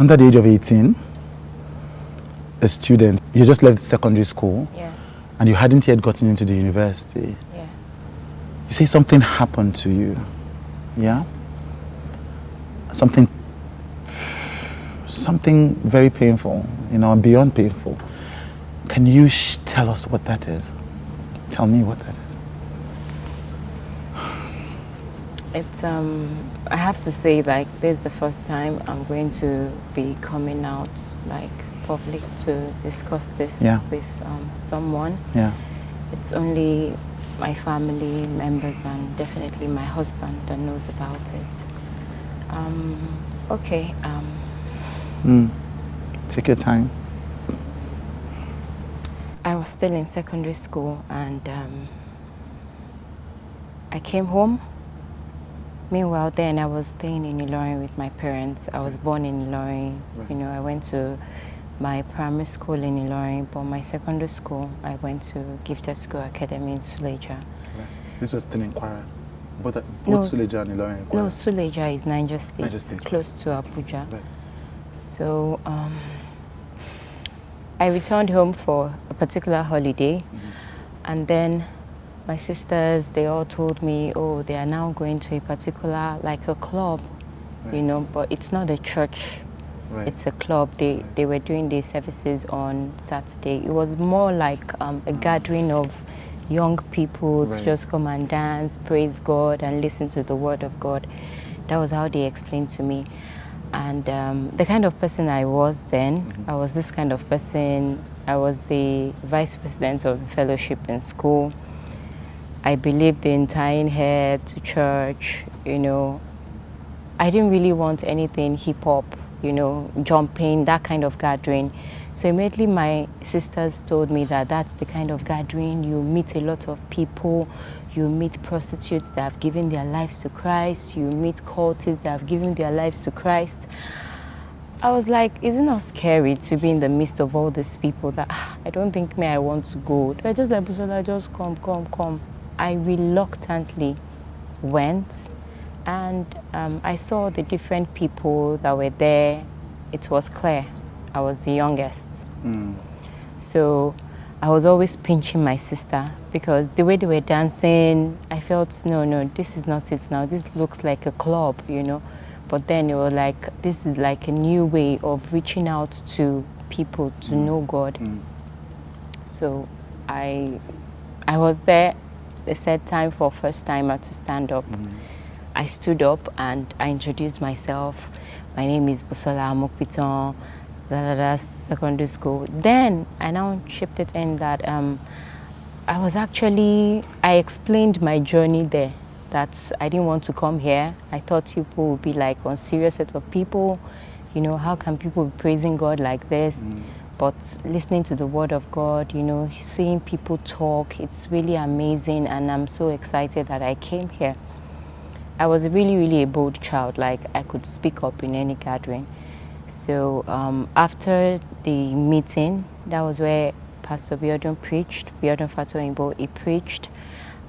under the age of 18, a student, you just left secondary school. Yes. And you hadn't yet gotten into the university. Yes. You say something happened to you. Yeah? Something very painful, and beyond painful. Can you tell us what that is? Tell me what that is. It's I have to say, like, this is the first time I'm going to be coming out, like, public to discuss this with someone. Yeah. It's only my family members and definitely my husband that knows about it. Okay. Take your time. I was still in secondary school and I came home. Meanwhile, then I was staying in Ilorin with my parents. I was born in Ilorin. Right. I went to my primary school in Ilorin, but my secondary school, I went to Gifted School Academy in Suleja. Right. This was still in Kwara? Both Suleja and Ilorin in Kwara? No, Suleja is Niger State, close to Abuja. Right. So I returned home for a particular holiday, and then my sisters, they all told me, oh, they are now going to a particular, like a club, but it's not a church. Right. It's a club. They were doing the services on Saturday. It was more like a gathering of young people to just come and dance, praise God, and listen to the word of God. That was how they explained to me. And the kind of person I was then, I was this kind of person. I was the vice president of the fellowship in school. I believed in tying hair to church, I didn't really want anything hip-hop, jumping, that kind of gathering. So immediately my sisters told me that that's the kind of gathering. You meet a lot of people. You meet prostitutes that have given their lives to Christ. You meet cultists that have given their lives to Christ. I was like, isn't it scary to be in the midst of all these people that I don't think I want to go? They're just like, Busola, just come. I reluctantly went, and I saw the different people that were there. It was clear I was the youngest. So I was always pinching my sister because the way they were dancing, I felt, no, this is not it now. This looks like a club, But then it was like, this is like a new way of reaching out to people to know God. So I was there. They said time for first timer to stand up. I stood up and I introduced myself. My name is Busola Amokpiton, secondary school. Then I now shipped it in that I explained my journey there, that I didn't want to come here. I thought people would be like on serious set of people. How can people be praising God like this? But listening to the word of God, seeing people talk, it's really amazing, and I'm so excited that I came here. I was really, really a bold child, like I could speak up in any gathering. So after the meeting, that was where Pastor Biodun preached, Biodun Fatoyinbo, he preached.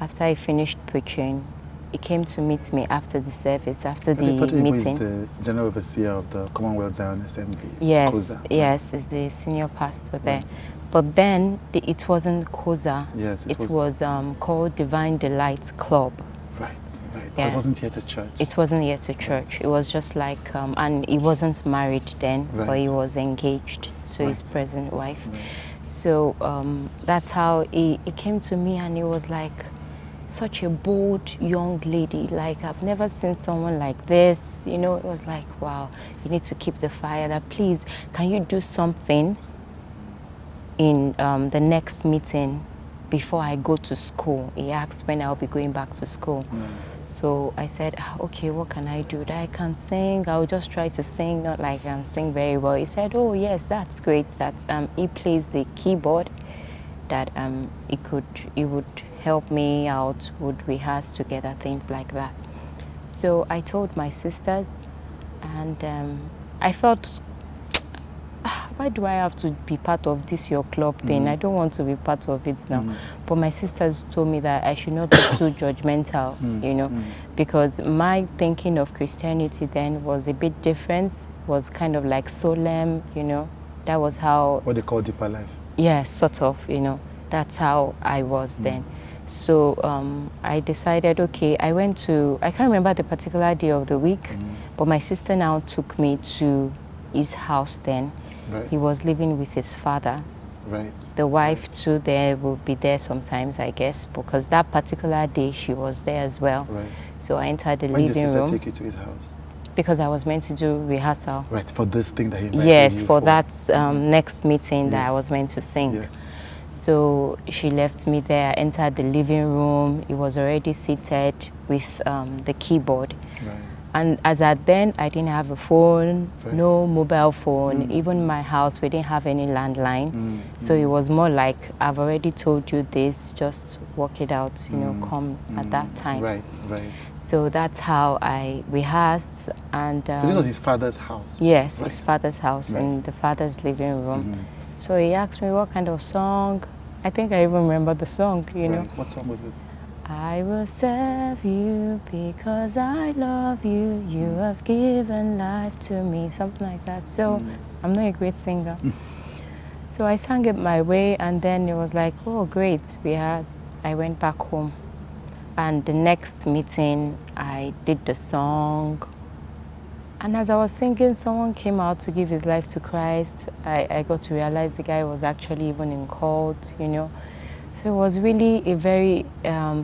After I finished preaching, he came to meet me after the service, after the meeting. Is the General Overseer of the Commonwealth Zion Assembly, yes, COZA. Yes, is the senior pastor there. But then it wasn't COZA. Yes, it was called Divine Delight Club. Right. Yeah. It wasn't yet a church. It wasn't yet a church. It was just like, and he wasn't married then, but he was engaged to his present wife. So that's how he came to me, and he was like, such a bold young lady. Like, I've never seen someone like this. It was like, wow, you need to keep the fire. That please, can you do something in the next meeting before I go to school? He asked when I'll be going back to school. So I said, okay, what can I do? That I can sing. I'll just try to sing, not like I can sing very well. He said, oh yes, that's great. That he plays the keyboard. That he would help me out, would rehearse together, things like that. So I told my sisters, and I felt, why do I have to be part of this your club thing? I don't want to be part of it now. But my sisters told me that I should not be too judgmental, because my thinking of Christianity then was a bit different. was kind of like solemn, you know. That was how... What they call deeper life. Yeah, sort of, you know. That's how I was then. So I decided, okay, I can't remember the particular day of the week, but my sister now took me to his house then. Right. He was living with his father. Right. The wife too there will be there sometimes, I guess, because that particular day she was there as well. Right. So I entered the When living did sister room. take you to his house? Because I was meant to do rehearsal. Right, for this thing that he invited Yes, you for that next meeting that I Yes. was meant to sing. Yes. So she left me there, entered the living room. He was already seated with the keyboard. Right. And as at then, I didn't have a phone, Right. no mobile phone. Even in my house, we didn't have any landline. So it was more like, I've already told you this, just work it out, you know, come at that time. Right, right. So that's how I rehearsed. And So this was his father's house? yes, Right. his father's house in the father's living room. So he asked me what kind of song. I think I even remember the song, you know. What song was it? I will serve you because I love you. You have given life to me, something like that. So I'm not a great singer. So I sang it my way, and then it was like, oh, great, rehearsed. I went back home. And the next meeting, I did the song. And as I was singing, someone came out to give his life to Christ. I got to realize the guy was actually even in cult, you know. So it was really a very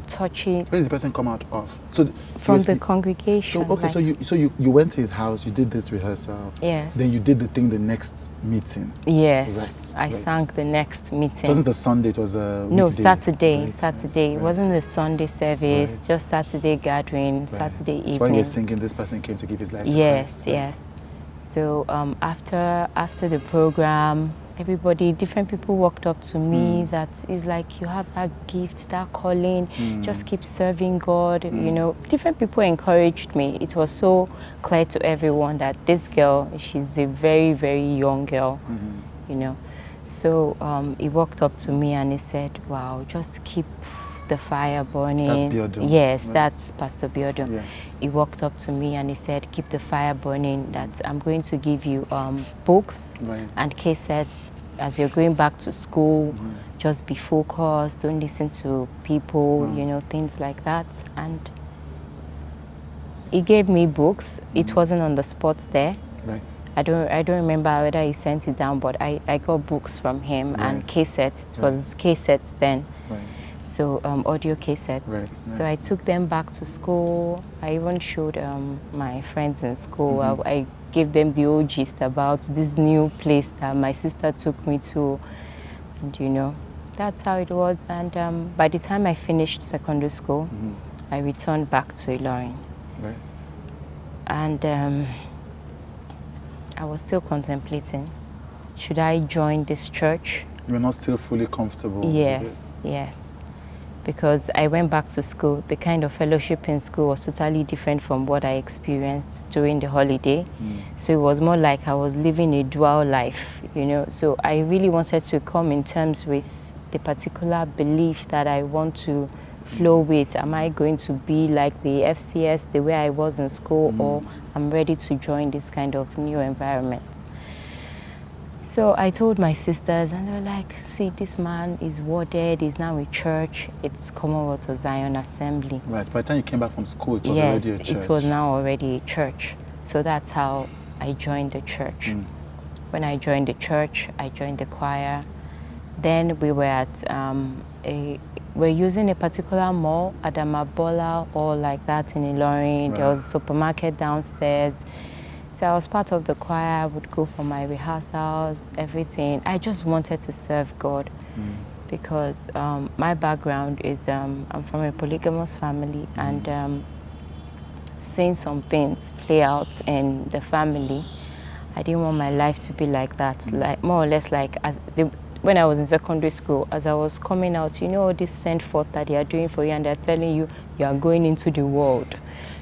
touchy... Where did the person come out of? So from the congregation. So okay, like, so you went to his house, you did this rehearsal. Yes. Then you did the thing the next meeting. Yes. Right, I sang the next meeting. It wasn't a Sunday, it was a No, weekday. Saturday. Right, Saturday. right. It wasn't a Sunday service, Right. just Saturday gathering, Right. Saturday evening. So when you were singing, this person came to give his life to Yes, Christ. yes. So after the program, everybody, different people walked up to me that is like, you have that gift, that calling, just keep serving God, you know. Different people encouraged me. It was so clear to everyone that this girl, she's a very, very young girl, you know. So he walked up to me and he said, wow, just keep the fire burning. That's Biodun. Yes, Right. that's Pastor Biodun. Yeah. He walked up to me and he said, keep the fire burning, that I'm going to give you books Right. and cassettes as you're going back to school. Just be focused, don't listen to people, you know, things like that. And he gave me books. It wasn't on the spot there. Right. I don't remember whether he sent it down, but I got books from him and cassettes. It was cassettes then. Right. So audio cassettes. Right, So I took them back to school. I even showed my friends in school. I gave them the old gist about this new place that my sister took me to. And you know, that's how it was. And by the time I finished secondary school, I returned back to Ilorin. Right. And I was still contemplating, should I join this church? You were not still fully comfortable with it? Yes, yes. Because I went back to school. The kind of fellowship in school was totally different from what I experienced during the holiday. So it was more like I was living a dual life, you know. So I really wanted to come in terms with the particular belief that I want to flow with. Am I going to be like the FCS, the way I was in school, or I'm ready to join this kind of new environment? So I told my sisters, and they were like, see, this man is warded, he's now in church. It's Commonwealth of Zion Assembly. Right. By the time you came back from school, it was Yes, already a church. it was now already a church. So that's how I joined the church. When I joined the church, I joined the choir. Then we were at we're using a particular mall, Adamabola, or like that in Ilorin. There was a supermarket downstairs. So I was part of the choir. I would go for my rehearsals, everything. I just wanted to serve God because my background is I'm from a polygamous family, and seeing some things play out in the family, I didn't want my life to be like that. Like more or less like when I was in secondary school, as I was coming out, you know, all this send forth that they are doing for you, and they're telling you you are going into the world.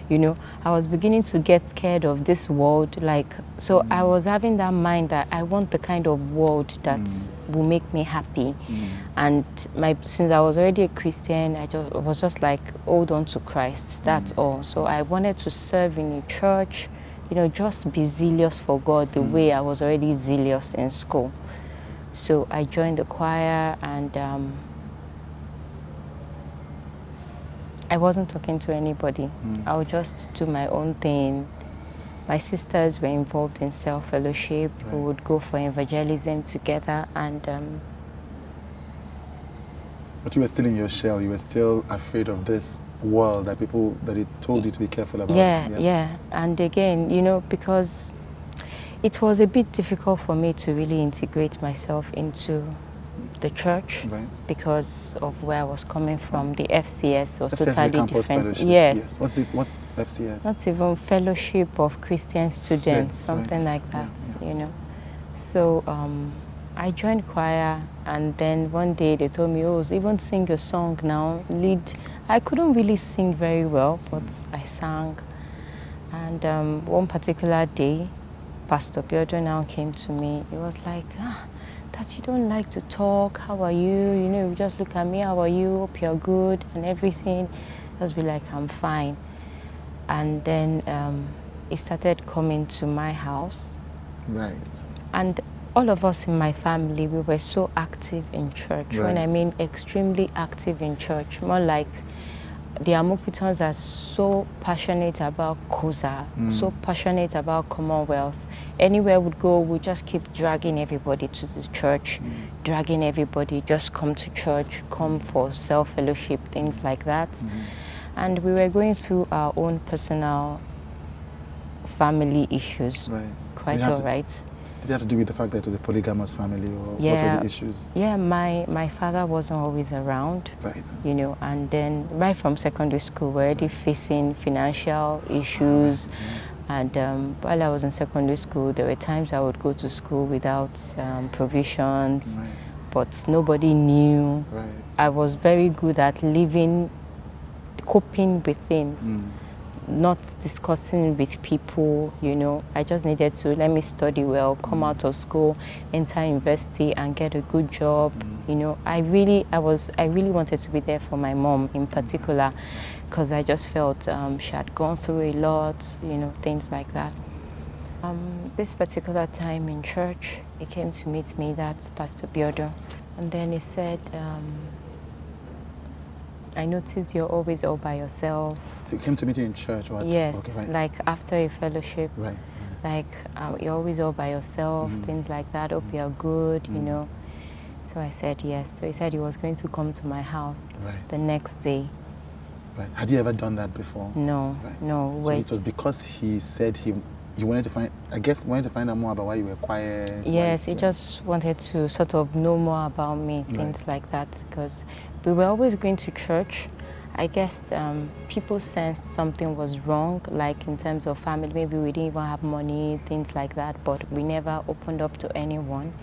You know, I was beginning to get scared of this world, like, so I was having that mind that I want the kind of world that will make me happy. And since I was already a Christian, I was just like, hold on to Christ, that's all. So I wanted to serve in a church, just be zealous for God the way I was already zealous in school. So I joined the choir, and I wasn't talking to anybody. I would just do my own thing. My sisters were involved in self-fellowship. Right. We would go for evangelism together, and But you were still in your shell. You were still afraid of this world that it told you to be careful about. Yeah. And again, because it was a bit difficult for me to really integrate myself into the church, Right. because of where I was coming from. The FCS was FCS is a totally campus different. fellowship. Yes. What's FCS? Not even Fellowship of Christian Students, Yes, something right. like that, Yeah. So I joined choir, and then one day they told me, oh, even sing a song now, lead. I couldn't really sing very well, but I sang. And one particular day, Pastor Biodun now came to me. He was like, that you don't like to talk, how are you? You just look at me, how are you? Hope you're good and everything. Just be like, I'm fine. And then he started coming to my house. Right. And all of us in my family, we were so active in church. Right. When I mean extremely active in church, more like the Amokitans are so passionate about COZA, so passionate about Commonwealth. Anywhere we'd go, we just keep dragging everybody to the church, dragging everybody, just come to church, come for self-fellowship, things like that. And we were going through our own personal family issues. Right. Quite all right. Did it have to do with the fact that it was a polygamous family, or what were the issues? Yeah, my father wasn't always around, Right. And then right from secondary school, we're already facing financial issues. And while I was in secondary school, there were times I would go to school without provisions, Right. but nobody knew. Right. I was very good at coping with things. Not discussing with people, I just needed to let me study well, come out of school, enter university, and get a good job. I really wanted to be there for my mom in particular, because I just felt she had gone through a lot, things like that. This particular time in church, he came to meet me, that's Pastor Biodun, and then he said, I noticed you're always all by yourself. So you came to meet you in church? What? Yes, Okay, right. like after a fellowship. Right. Like you're always all by yourself, things like that. Hope you're good, So I said yes. So he said he was going to come to my house the next day. Right. Had you ever done that before? No, right. no. So it was because he said he wanted to find out more about why you were quiet. Yes, he just wanted to sort of know more about me, things like that, because we were always going to church. I guess people sensed something was wrong, like in terms of family. Maybe we didn't even have money, things like that, but we never opened up to anyone.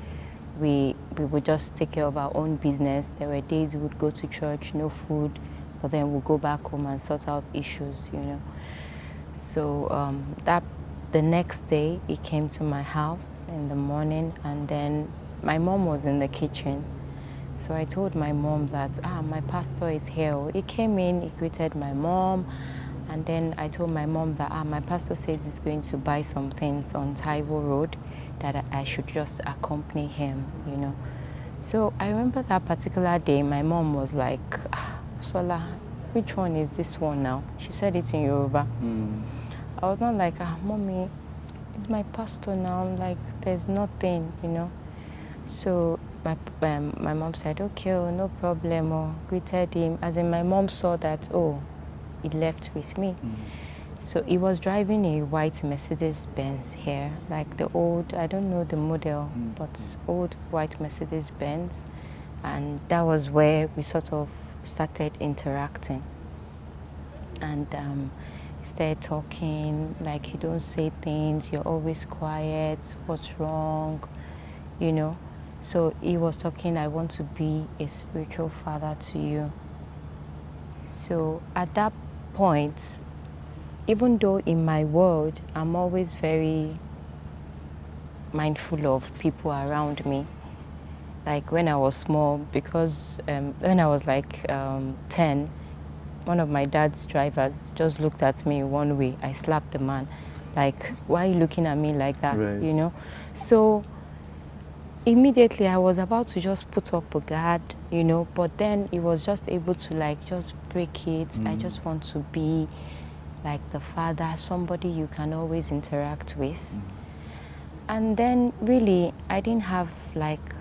We would just take care of our own business. There were days we would go to church, no food, but then we'll go back home and sort out issues, So the next day, he came to my house in the morning, and then my mom was in the kitchen. So I told my mom that, my pastor is here. He came in, he greeted my mom, and then I told my mom that, my pastor says he's going to buy some things on Taiwo Road, that I should just accompany him, So I remember that particular day, my mom was like, Sola, which one is this one now? She said it in Yoruba. I was not like, Mommy, it's my pastor now. I'm like, there's nothing, So my mom said, okay, no problem, greeted him. As in, my mom saw that, he left with me. So he was driving a white Mercedes-Benz here, like the old, I don't know the model, but old white Mercedes-Benz. And that was where we sort of started interacting. And he started talking, like, you don't say things, you're always quiet, what's wrong, So he was talking, I want to be a spiritual father to you. So at that point, even though in my world, I'm always very mindful of people around me. Like when I was small, because when I was like 10, one of my dad's drivers just looked at me one way. I slapped the man. Like, why are you looking at me like that, Right. you know? So immediately I was about to just put up a guard, you know, but then it was just able to like just break it. I just want to be like the father, somebody you can always interact with. And then really, I didn't have like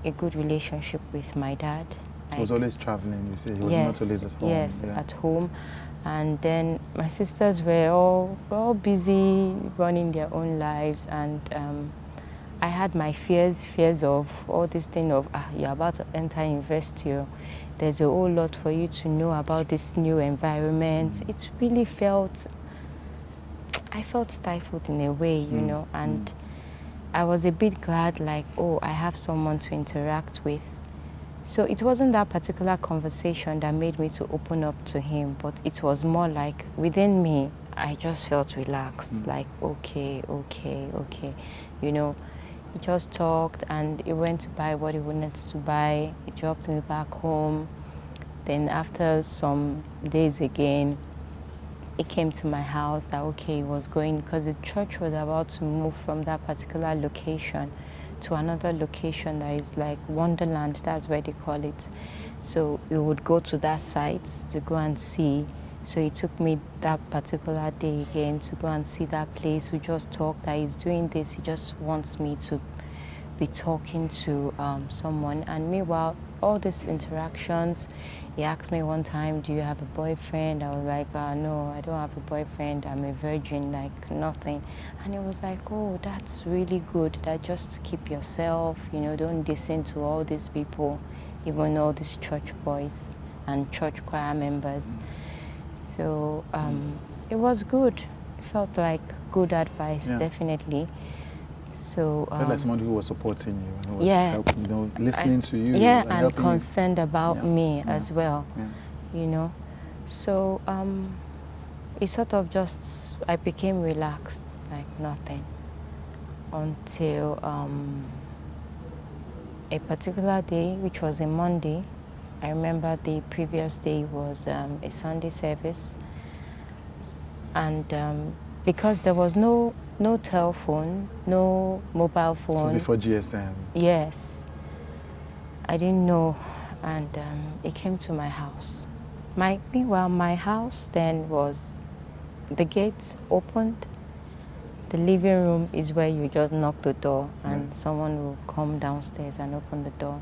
a good relationship with my dad. He was always traveling, you say. He was Yes, not always at home. yes, Yeah. at home. And then my sisters were all busy running their own lives, and I had my fears of all this thing of you're about to enter university. There's a whole lot for you to know about this new environment. It really I felt stifled in a way, you know, and I was a bit glad, like, oh, I have someone to interact with. So it wasn't that particular conversation that made me to open up to him, but it was more like within me, I just felt relaxed, like, okay, you know. He just talked and he went to buy what he wanted to buy. He dropped me back home. Then after some days again, he came to my house that, okay, he was going, because the church was about to move from that particular location to another location that is like Wonderland, that's where they call it. So we would go to that site to go and see. So he took me that particular day again to go and see that place. We just talked that he's doing this. He just wants me to be talking to someone. And meanwhile, all these interactions, he asked me one time, do you have a boyfriend? I was like, no, I don't have a boyfriend. I'm a virgin, like nothing. And he was like, oh, that's really good. That just keep yourself, you know, don't listen to all these people, even all these church boys and church choir members. So it was good. It felt like good advice, definitely. So felt like someone who was supporting you and who was helping, you know, listening to you. And concerned about me as well, you know. So it sort of just, I became relaxed, like nothing, until a particular day, which was a Monday. I remember the previous day was a Sunday service, and because there was no telephone, no mobile phone. It was before GSM. Yes. I didn't know, and it came to my house. Meanwhile, my house then was, the gates opened. The living room is where you just knock the door and someone will come downstairs and open the door.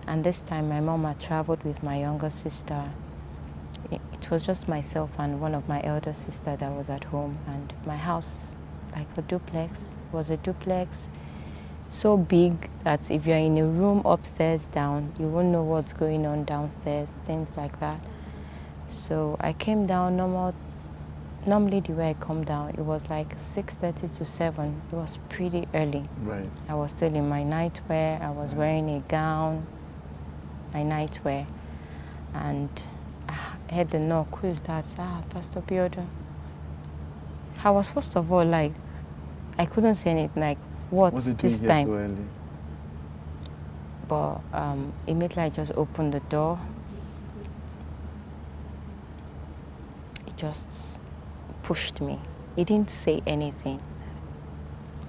And this time my mom had traveled with my younger sister. It was just myself and one of my elder sister that was at home, and my house, like a duplex, was a duplex so big that if you're in a room upstairs down, you won't know what's going on downstairs, things like that. So I came down normally the way I come down, it was like 6:30 to 7. It was pretty early. Right. I was still in my nightwear. I was wearing a gown, my nightwear, and I heard the knock. Who is that? Pastor Biodun. I was first of all like, I couldn't say anything, like, what's this time? So early? But immediately I just opened the door. It just pushed me. He didn't say anything.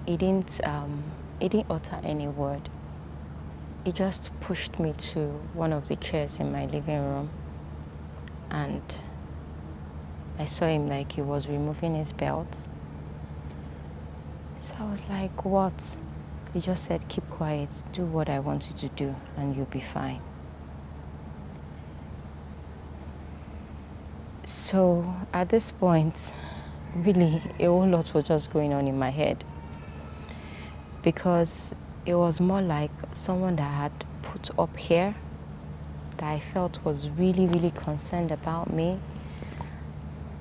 He didn't utter any word. He just pushed me to one of the chairs in my living room, and I saw him like he was removing his belt. So I was like, what? He just said, keep quiet, do what I want you to do, and you'll be fine. So at this point, really, a whole lot was just going on in my head, because it was more like someone that I had put up here that I felt was really, really concerned about me.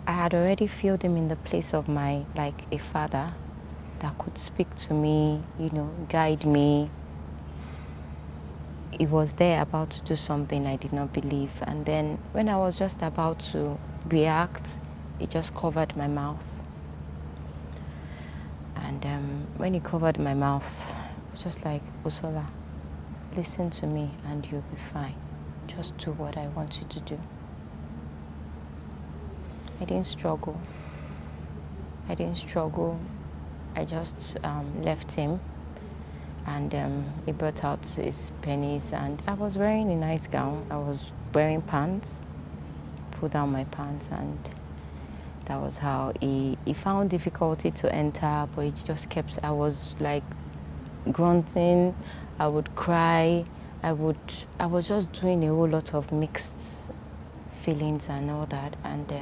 I had already filled him in the place of like a father that could speak to me, you know, guide me. He was there about to do something I did not believe. And then when I was just about to react, he just covered my mouth. And when he covered my mouth, I was just like, Usola, listen to me and you'll be fine. Just do what I want you to do. I didn't struggle. I didn't struggle. I just left him, and he brought out his pennies, and I was wearing a nightgown. I was wearing pants, pulled down my pants, and that was how he found difficulty to enter, but he just kept, I was like grunting, I would cry, I was just doing a whole lot of mixed feelings and all that, and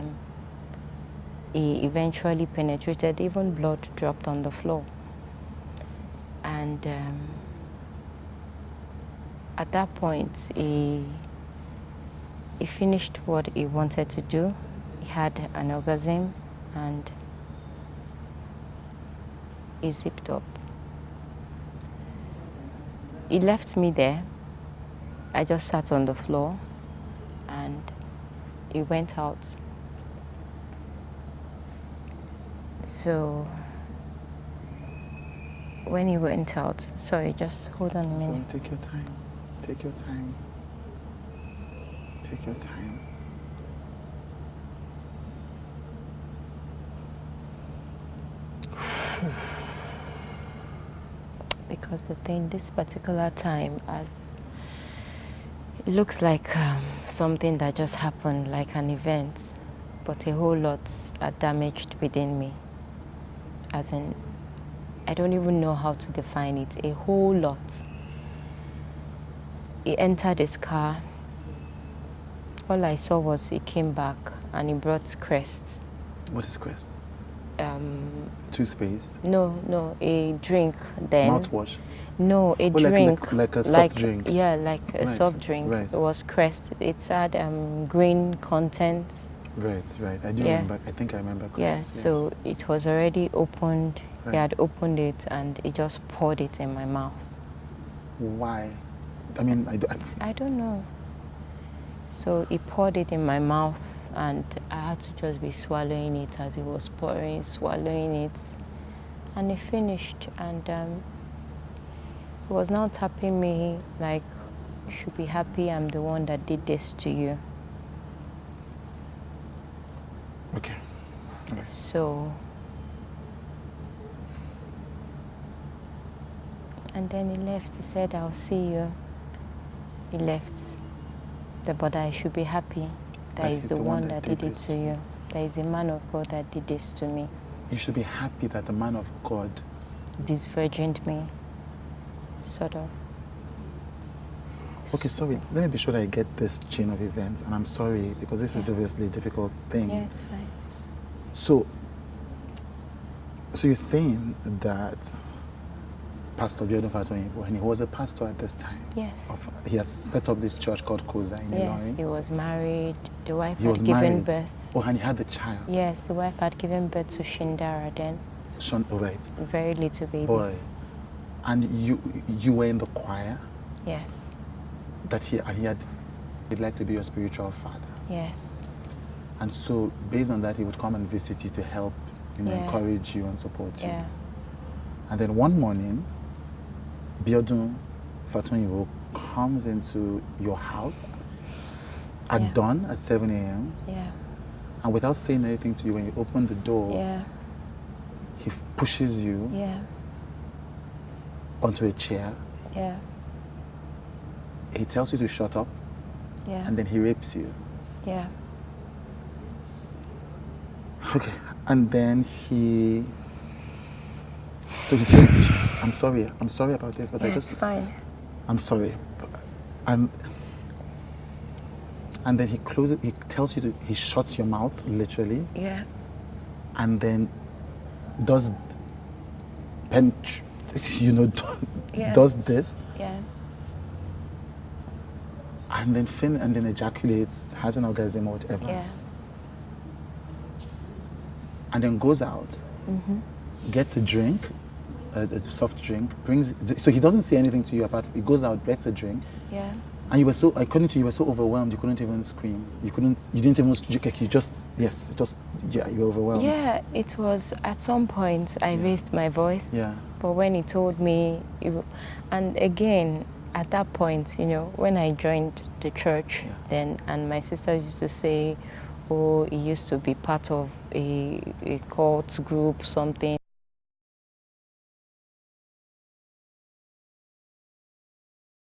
he eventually penetrated, even blood dropped on the floor. And at that point, he finished what he wanted to do. He had an orgasm, and he zipped up. He left me there. I just sat on the floor, and he went out. So when he went out, sorry, just hold on a minute. So take your time. Take your time. Take your time. Because the thing, this particular time, as it looks like something that just happened, like an event, but a whole lot are damaged within me. As in, I don't even know how to define it. A whole lot. He entered his car. All I saw was he came back and he brought Crest. What is Crest? Toothpaste? No, a drink then. Mouthwash? No, a drink. Like a soft drink? Yeah, like a soft drink. Right. It was Crest. It had green contents. Right. I do remember. I think I remember Crest. Yeah, yes. so it was already opened. Right. He had opened it and he just poured it in my mouth. Why? I mean, I don't know. So he poured it in my mouth, and I had to just be swallowing it as he was pouring, swallowing it. And he finished, and he was now tapping me like, you should be happy I'm the one that did this to you. Okay. All right. So, and then he left. He said, I'll see you. He left. But I should be happy. That is the one that did it to you. There is a man of God that did this to me. You should be happy that the man of God disvirgined me, sort of. Okay, sorry. Let me be sure that I get this chain of events. And I'm sorry, because this is obviously a difficult thing. Yeah, it's fine. So you're saying that Pastor Biodun Fatoyinbo, and he was a pastor at this time. Yes. He has set up this church called COZA in Ilorin. Yes, he was married. The wife had given birth. Oh, and he had the child. Yes, the wife had given birth to Shindara then. Oh, right. Very little baby. Boy. And you were in the choir? Yes. He'd like to be your spiritual father. Yes. And so based on that, he would come and visit you to help, encourage you and support you. Yeah. And then one morning, Biodun Fatoyinbo comes into your house at dawn at 7 a.m. Yeah. And without saying anything to you, when you open the door, he pushes you onto a chair. Yeah. He tells you to shut up. Yeah. And then he rapes you. Yeah. Okay. And then so he says, I'm sorry about this, but it's fine. I'm sorry. And then he closes, he tells you he shuts your mouth, literally. Yeah. And then does this. Yeah. And then ejaculates, has an orgasm or whatever. Yeah. And then goes out, gets a drink, a soft drink, so he doesn't say anything to you apart. He goes out, gets a drink. Yeah. And you were so, according to you, you were so overwhelmed, you couldn't even scream. You didn't even, you were overwhelmed. Yeah, it was, at some point, I raised my voice. Yeah. But when he told me, and again, at that point, when I joined the church then, and my sisters used to say, oh, he used to be part of a cult group, something,